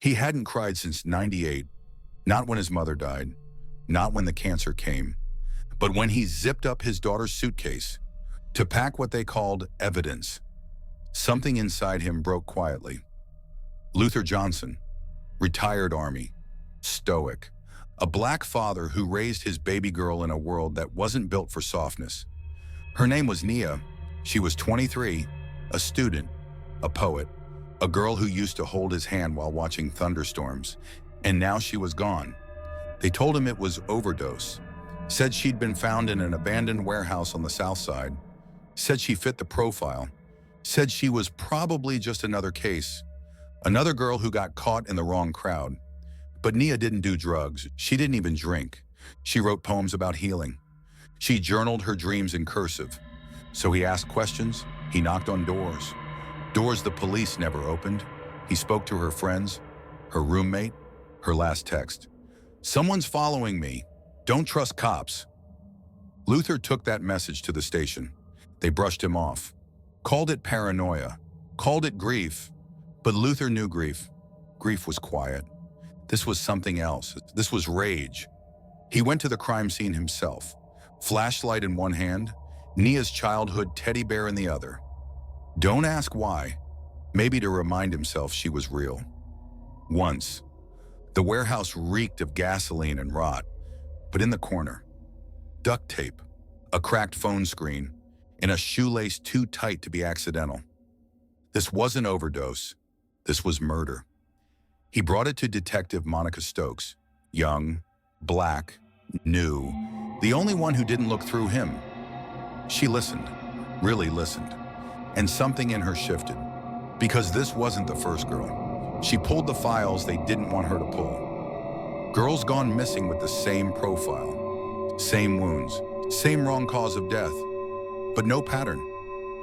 He hadn't cried since '98, not when his mother died, not when the cancer came, but when he zipped up his daughter's suitcase to pack what they called evidence. Something inside him broke quietly. Luther Johnson, retired Army, stoic, a black father who raised his baby girl in a world that wasn't built for softness. Her name was Nia. She was 23, a student, a poet, a girl who used to hold his hand while watching thunderstorms, and now she was gone. They told him it was overdose, said she'd been found in an abandoned warehouse on the south side, said she fit the profile, said she was probably just another case, another girl who got caught in the wrong crowd. But Nia didn't do drugs. She didn't even drink. She wrote poems about healing. She journaled her dreams in cursive. So he asked questions. He knocked on doors. Doors the police never opened. He spoke to her friends, her roommate, her last text. "Someone's following me. Don't trust cops." Luther took that message to the station. They brushed him off, called it paranoia, called it grief. But Luther knew grief. Grief was quiet. This was something else. This was rage. He went to the crime scene himself, flashlight in one hand, Nia's childhood teddy bear in the other. Don't ask why. Maybe to remind himself she was real. Once, the warehouse reeked of gasoline and rot, but in the corner, duct tape, a cracked phone screen, and a shoelace too tight to be accidental. This wasn't overdose. This was murder. He brought it to Detective Monica Stokes, young, black, new, the only one who didn't look through him. She listened, really listened, and something in her shifted. Because this wasn't the first girl. She pulled the files they didn't want her to pull. Girls gone missing with the same profile, same wounds, same wrong cause of death, but no pattern,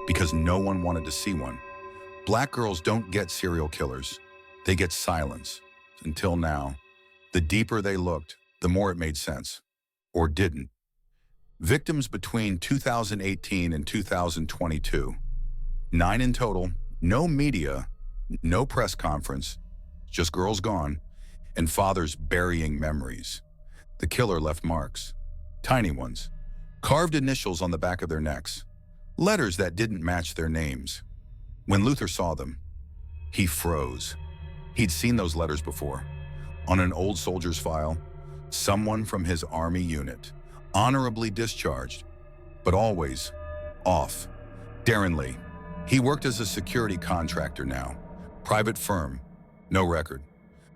because no one wanted to see one. Black girls don't get serial killers. They get silence. Until now, the deeper they looked, the more it made sense. Or didn't. Victims between 2018 and 2022. 9 in total, no media, no press conference, just girls gone, and fathers burying memories. The killer left marks, tiny ones, carved initials on the back of their necks, letters that didn't match their names. When Luther saw them, he froze. He'd seen those letters before. On an old soldier's file, someone from his Army unit, honorably discharged, but always off. Darren Lee. He worked as a security contractor now. Private firm, no record.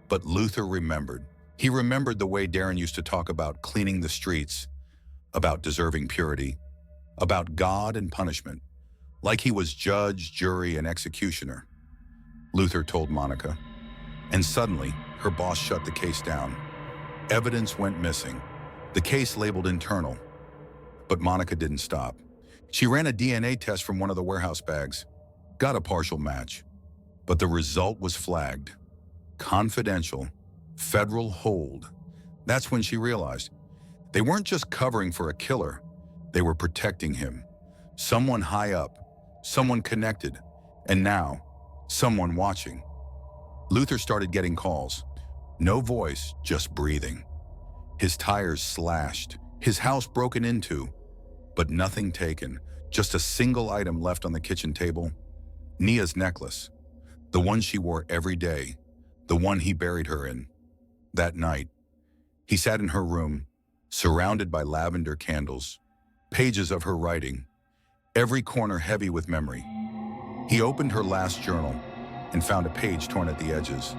But Luther remembered. He remembered the way Darren used to talk about cleaning the streets, about deserving purity, about God and punishment, like he was judge, jury, and executioner. Luther told Monica. And suddenly, her boss shut the case down. Evidence went missing. The case labeled internal. But Monica didn't stop. She ran a DNA test from one of the warehouse bags, got a partial match. But the result was flagged. Confidential, federal hold. That's when she realized they weren't just covering for a killer, they were protecting him. Someone high up, someone connected, and now, someone watching. Luther started getting calls. No voice, just breathing. His tires slashed, his house broken into, but nothing taken, just a single item left on the kitchen table. Nia's necklace, the one she wore every day, the one he buried her in. That night, he sat in her room, surrounded by lavender candles, pages of her writing, every corner heavy with memory. He opened her last journal and found a page torn at the edges.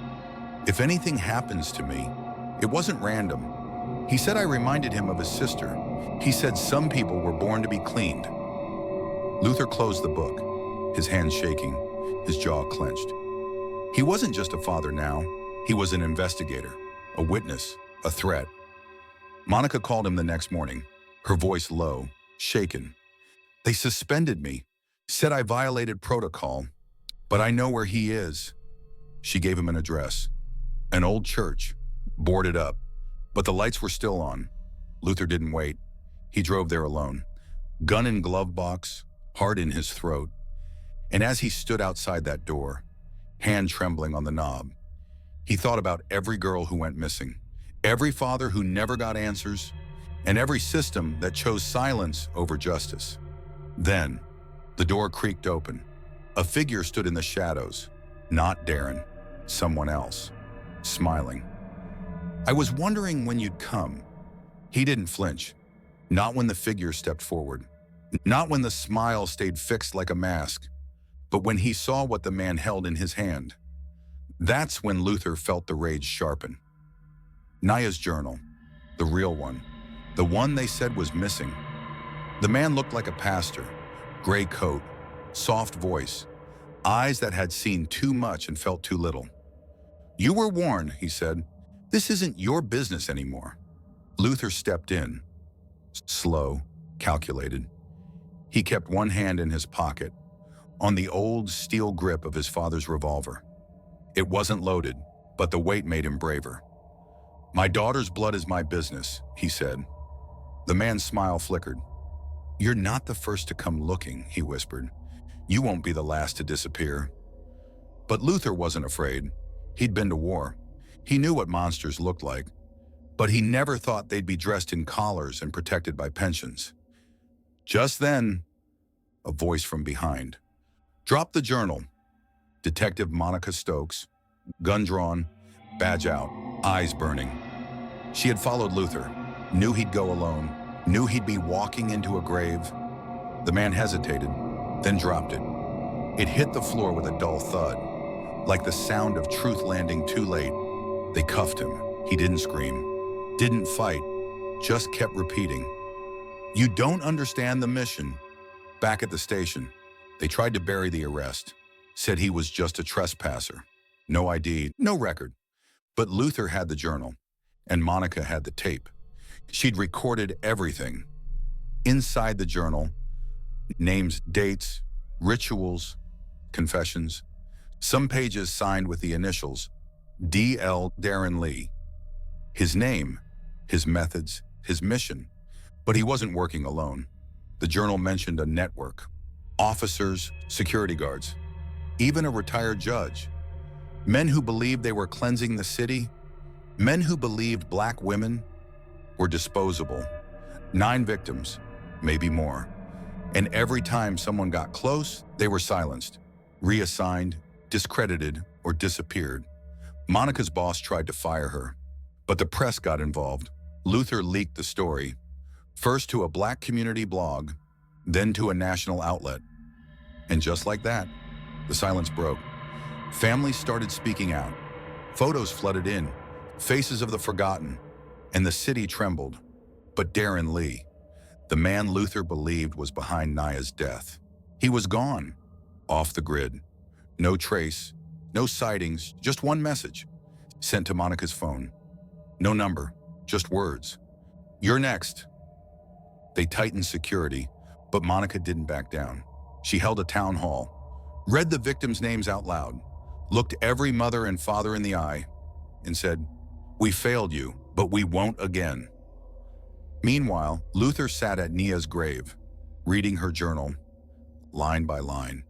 "If anything happens to me, it wasn't random." He said I reminded him of his sister. He said some people were born to be cleaned. Luther closed the book, his hands shaking, his jaw clenched. He wasn't just a father now. He was an investigator, a witness, a threat. Monica called him the next morning, her voice low, shaken. "They suspended me, said I violated protocol, but I know where he is." She gave him an address, an old church, boarded up, but the lights were still on. Luther didn't wait. He drove there alone, gun in glove box, heart in his throat. And as he stood outside that door, hand trembling on the knob, He thought about every girl who went missing, every father who never got answers, and every system that chose silence over justice. Then, the door creaked open. A figure stood in the shadows. Not Darren, someone else, smiling. "I was wondering when you'd come." He didn't flinch. Not when the figure stepped forward. Not when the smile stayed fixed like a mask, but when he saw what the man held in his hand. That's when Luther felt the rage sharpen. Naya's journal, the real one, the one they said was missing. The man looked like a pastor, gray coat, soft voice, eyes that had seen too much and felt too little. "You were warned," he said. "This isn't your business anymore." Luther stepped in, slow, calculated. He kept one hand in his pocket, on the old steel grip of his father's revolver. It wasn't loaded, but the weight made him braver. "My daughter's blood is my business," he said. The man's smile flickered. "You're not the first to come looking," he whispered. "You won't be the last to disappear." But Luther wasn't afraid. He'd been to war. He knew what monsters looked like, but he never thought they'd be dressed in collars and protected by pensions. Just then, a voice from behind. "Drop the journal." Detective Monica Stokes, gun drawn, badge out, eyes burning. She had followed Luther, knew he'd go alone, knew he'd be walking into a grave. The man hesitated, then dropped it. It hit the floor with a dull thud, like the sound of truth landing too late. They cuffed him. He didn't scream, didn't fight, just kept repeating, "You don't understand the mission." Back at the station, they tried to bury the arrest, said he was just a trespasser. No ID, no record. But Luther had the journal, and Monica had the tape. She'd recorded everything. Inside the journal, names, dates, rituals, confessions. Some pages signed with the initials, D.L. Darren Lee. His name, his methods, his mission. But he wasn't working alone. The journal mentioned a network. Officers, security guards, even a retired judge. Men who believed they were cleansing the city. Men who believed black women were disposable. 9 victims, maybe more. And every time someone got close, they were silenced, reassigned, discredited, or disappeared. Monica's boss tried to fire her, but the press got involved. Luther leaked the story, first to a black community blog, then to a national outlet. And just like that, the silence broke. Families started speaking out. Photos flooded in, faces of the forgotten, and the city trembled. But Darren Lee, the man Luther believed was behind Naya's death, he was gone, off the grid. No trace, no sightings, just one message, sent to Monica's phone. No number, just words. "You're next." They tightened security, but Monica didn't back down. She held a town hall, read the victims' names out loud, looked every mother and father in the eye, and said, "We failed you, but we won't again." Meanwhile, Luther sat at Nia's grave, reading her journal, line by line,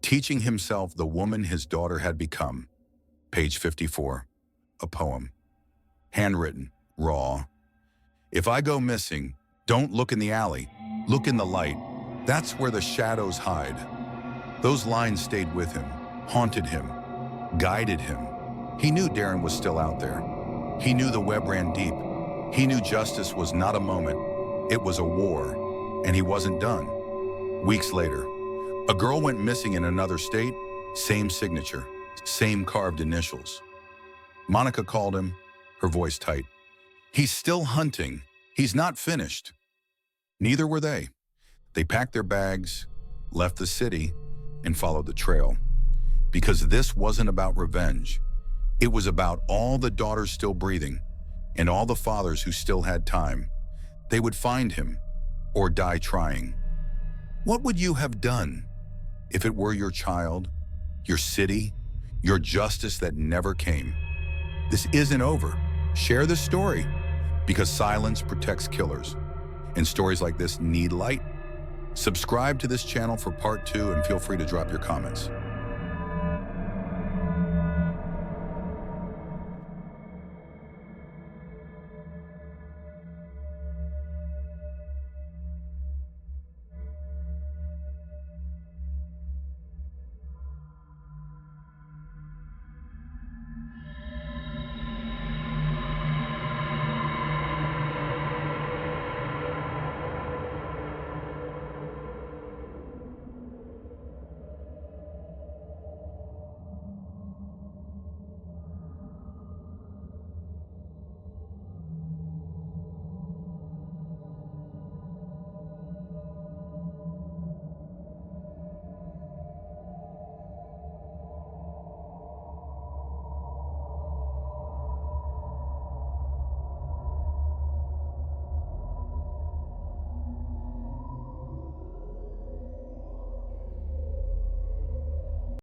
teaching himself the woman his daughter had become. Page 54, a poem. Handwritten, raw. "If I go missing, don't look in the alley, look in the light. That's where the shadows hide." Those lines stayed with him, haunted him, guided him. He knew Darren was still out there. He knew the web ran deep. He knew justice was not a moment, it was a war, and he wasn't done. Weeks later, a girl went missing in another state, same signature, same carved initials. Monica called him, her voice tight. "He's still hunting. He's not finished." Neither were they. They packed their bags, left the city, and followed the trail. Because this wasn't about revenge. It was about all the daughters still breathing, and all the fathers who still had time. They would find him, or die trying. What would you have done if it were your child, your city, your justice that never came? This isn't over. Share this story, because silence protects killers, and stories like this need light. Subscribe to this channel for part 2 and feel free to drop your comments.